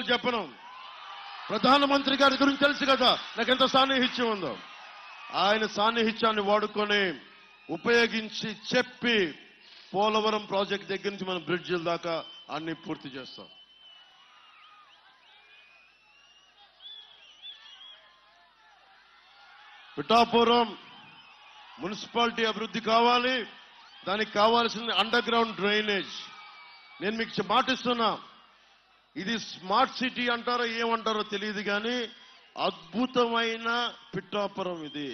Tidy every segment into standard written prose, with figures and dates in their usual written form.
అబద్ధాలు చెప్పను. ప్రధానమంత్రి గారి గురించి తెలుసు కదా నాకు ఎంత సాన్నిహిత్యం ఉందో. ఆయన సాన్నిహిత్యాన్ని వాడుకొని ఉపయోగించి చెప్పి పోలవరం ప్రాజెక్ట్ దగ్గర నుంచి మనం బ్రిడ్జిల దాకా అన్ని పూర్తి చేస్తాం. పిఠాపురం మున్సిపాలిటీ అభివృద్ధి కావాలి. దానికి కావాల్సిన అండర్ గ్రౌండ్ డ్రైనేజ్. నేను మీకు మాటిస్తున్నా, ఇది స్మార్ట్ సిటీ అంటారో ఏమంటారో తెలియదు కానీ అద్భుతమైన పిఠాపురం ఇది.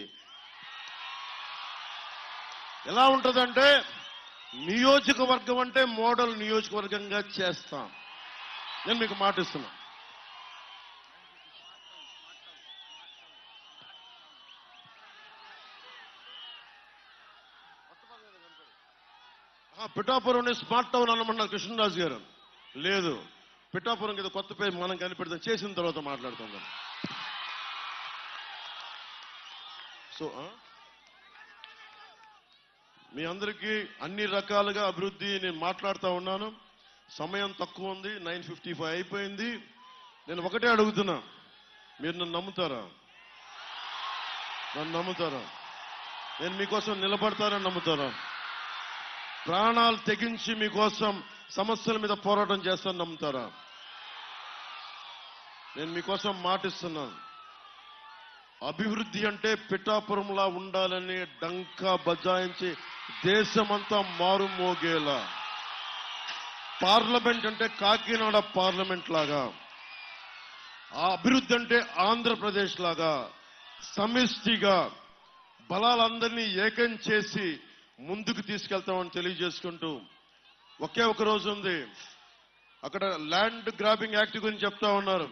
ఎలా ఉంటుందంటే నియోజకవర్గం అంటే మోడల్ నియోజకవర్గంగా చేస్తాం. నేను మీకు మాటిస్తున్నా. పిఠాపురం స్మార్ట్ టౌన్ అనమన్నారు కృష్ణరాజు గారు. లేదు, పిఠాపురం ఏదో కొత్త పేరు మనం కనిపెడతాం, చేసిన తర్వాత మాట్లాడుతాం. సో మీ అందరికీ అన్ని రకాలుగా అభివృద్ధి నేను మాట్లాడుతూ ఉన్నాను. సమయం తక్కువ ఉంది, 9:55 అయిపోయింది. నేను ఒకటే అడుగుతున్నా, మీరు నన్ను నమ్ముతారా? నన్ను నమ్ముతారా? నేను మీకోసం నిలబడతానని నమ్ముతారా? ప్రాణాలు తెగించి మీకోసం సమస్యల మీద పోరాటం చేస్తానని నమ్ముతారా? నేను మీకోసం మాటిస్తున్నాను. అభివృద్ధి అంటే పిఠాపురంలా ఉండాలని డంకా బజాయించి దేశమంతా మారుమోగేలా, పార్లమెంట్ అంటే కాకినాడ పార్లమెంట్ లాగా, ఆ అభివృద్ధి అంటే ఆంధ్రప్రదేశ్ లాగా సమిష్టిగా బలాలందరినీ ఏకం చేసి ముందుకు తీసుకెళ్తామని తెలియజేసుకుంటూ, ఒకే ఒక రోజు ఉంది. అక్కడ ల్యాండ్ గ్రాబింగ్ యాక్ట్ గురించి చెప్తా ఉన్నారు.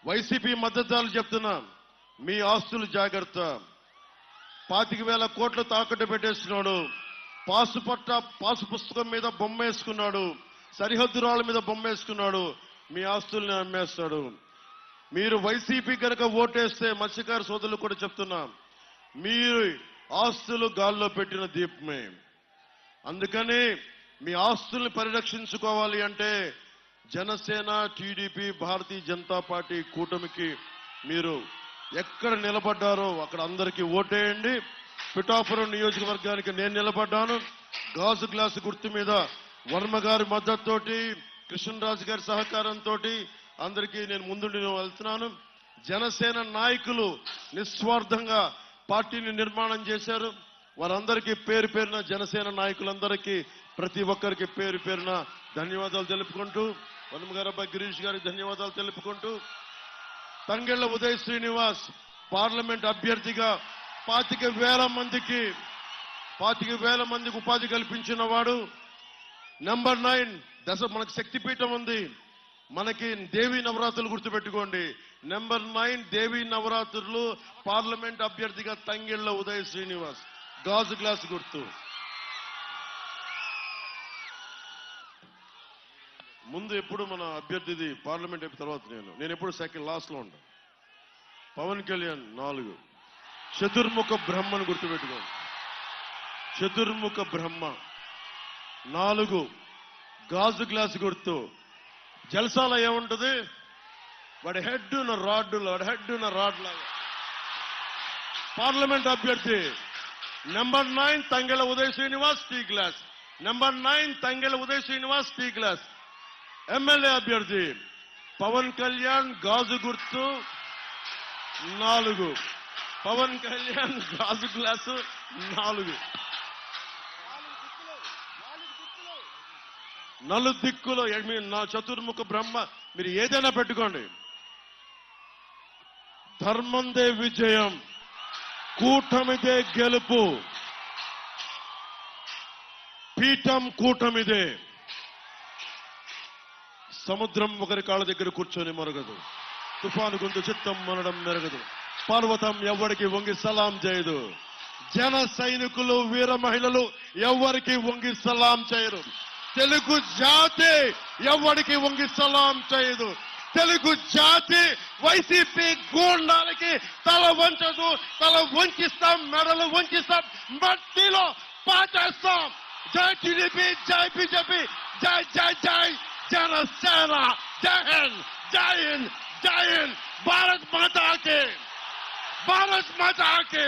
వైసీపీ మద్దతుదారులు చెప్తున్నా, మీ ఆస్తులు జాగ్రత్త. 25,000 కోట్లు తాకట్టు పెట్టేస్తున్నాడు. పాసు పుస్తకం మీద బొమ్మ వేసుకున్నాడు, సరిహద్దు రాళ్ళ మీద బొమ్మ వేసుకున్నాడు. మీ ఆస్తుల్ని అమ్మేస్తాడు. మీరు వైసీపీ కనుక ఓటేస్తే మత్స్యకార సోదరులు కూడా చెప్తున్నా, మీరు ఆస్తులు గాల్లో పెట్టిన దీపమే. అందుకని మీ ఆస్తుల్ని పరిరక్షించుకోవాలి అంటే జనసేన, టీడీపీ, భారతీయ జనతా పార్టీ కూటమికి మీరు ఎక్కడ నిలబడ్డారో అక్కడ అందరికీ ఓటేయండి. పిఠాపురం నియోజకవర్గానికి నేను నిలబడ్డాను. గాజు గ్లాసు గుర్తు మీద వర్మ గారి మద్దతుతోటి, కృష్ణరాజు గారి సహకారంతో అందరికీ నేను ముందుండి వెళ్తున్నాను. జనసేన నాయకులు నిస్వార్థంగా పార్టీని నిర్మాణం చేశారు. వారందరికీ పేరు పేరున జనసేన నాయకులందరికీ ప్రతి ఒక్కరికి పేరు పేరున ధన్యవాదాలు తెలుపుకుంటూ, వర్మ గారు, అబ్బాయి గిరీష్ గారికి ధన్యవాదాలు తెలుపుకుంటూ, తంగెళ్ల ఉదయ్ శ్రీనివాస్ పార్లమెంట్ అభ్యర్థిగా 25,000 మందికి ఉపాధి కల్పించిన వాడు. నెంబర్ 9 మనకి శక్తిపీఠం ఉంది. మనకి దేవీ నవరాత్రులు గుర్తుపెట్టుకోండి. నెంబర్ 9 దేవీ నవరాత్రులు పార్లమెంట్ అభ్యర్థిగా తంగెళ్ల ఉదయ్ శ్రీనివాస్, గాజు గ్లాస్ గుర్తు. ముందు ఎప్పుడు మన అభ్యర్థిది పార్లమెంట్ అయిపోయిన తర్వాత నేను ఎప్పుడు సెకండ్ లాస్ట్ లో ఉంటాను. పవన్ కళ్యాణ్ 4 చతుర్ముఖ బ్రహ్మను గుర్తుపెట్టుకోండి. చతుర్ముఖ బ్రహ్మ 4 గాజు గ్లాస్ గుర్తు. జల్సాలో ఏముంటది? వాడి హెడ్ ఉన్న రాడ్ లాగా. పార్లమెంట్ అభ్యర్థి number 9 Tangella Uday Srinivas, tea glass. Number 9 Tangella Uday Srinivas, tea glass. MLA అభ్యర్థి పవన్ కళ్యాణ్, గాజు గుర్తు 4. పవన్ కళ్యాణ్ గాజు గ్లాసు 4. 4 దిక్కులో నా చతుర్ముఖ బ్రహ్మ. మీరు ఏదైనా పెట్టుకోండి. ధర్మందే విజయం, కూటమిదే గెలుపు, పీఠం కూటమిదే. సముద్రం ఒకరి కాళ్ళ దగ్గర కూర్చొని మరగదు, తుఫాను గుందు చిత్తం మనడం మెరగదు, పర్వతం ఎవ్వరికి వంగి సలాం చేయదు, జన సైనికులు, వీర మహిళలు ఎవ్వరికి వంగి సలాం చేయరు. తెలుగు జాతి ఎవ్వరికి వంగి సలాం చేయదు. తెలుగు జాతి వైసీపీ గూండాలకి తల వంచదు. తల వంచిస్తాం, మెడలు వంచిస్తాం, మట్టిలో పాచేస్తాం. జై టీడీపీ, జై బీజేపీ, జై జై జై జనసేన. జై హింద్. జై హింద్, జై హింద్, భారత్ మాతా కే, భారత్ మాతా కే.